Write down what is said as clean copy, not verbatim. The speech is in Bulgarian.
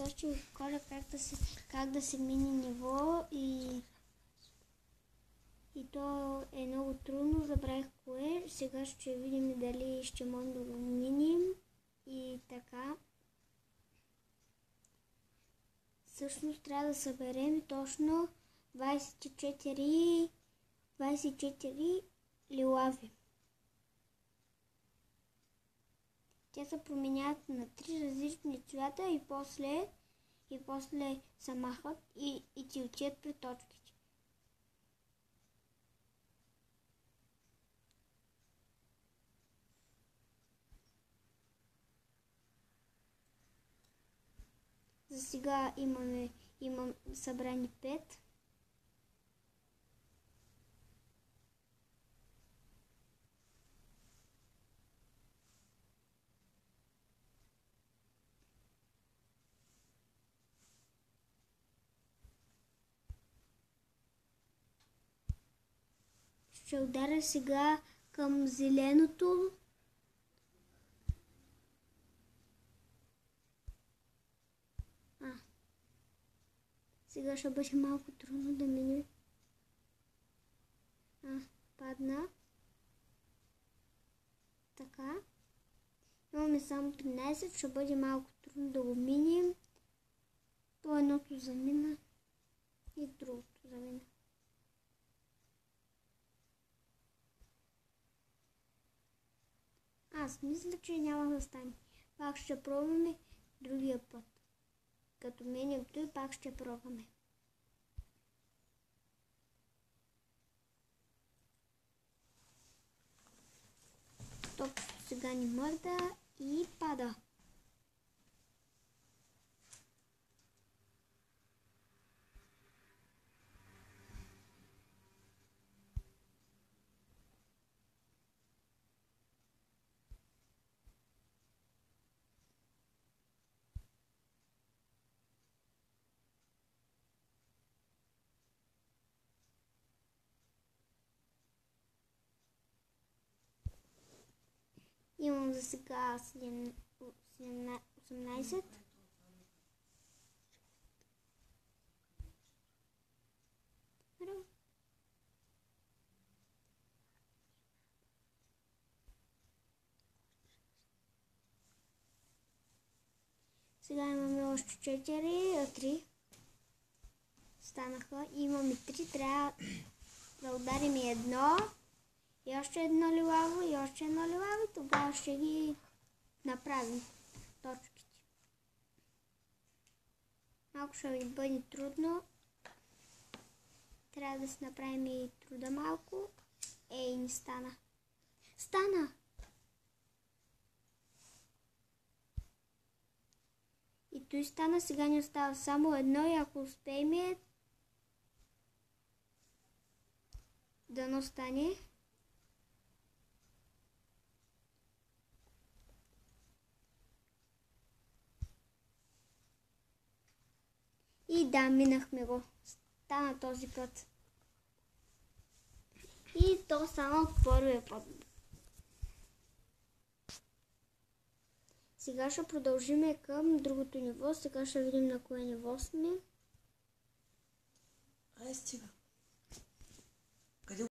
Сега ще ви покажа как да се мини ниво и то е много трудно, забравих кое. Сега ще видим дали ще можем да го миним и така. Всъщност трябва да съберем точно 24 лилави. Те се променят на 3 различни цвята и после се махат и ти отиват при точките. За сега имам събрани 5. Ще ударя сега към зеленото. Сега ще бъде малко трудно да мине. Падна. Така. Имаме само 13, ще бъде малко трудно да го минем. То едното замина и другото замина. Аз мисля, че няма да стане. Пак ще пробваме другия път. Като минем той, пак ще пробваме. Топ сега ни мърда и пада. Имам за сега 18. Сега имаме още 3 станаха. Имаме 3, трябва да ударим едно. И още едно лилаво, и още едно лилаво, и тогава ще ги направим точките. Малко ще ви бъде трудно. Трябва да си направим и труда малко. Ей, не стана. Стана! И той стана, сега ни остава само едно и ако успеем дано стане. И да, минахме го. Стана този път. И то само от първия път. Сега ще продължим към другото ниво. Сега ще видим на кое ниво сме. Стига.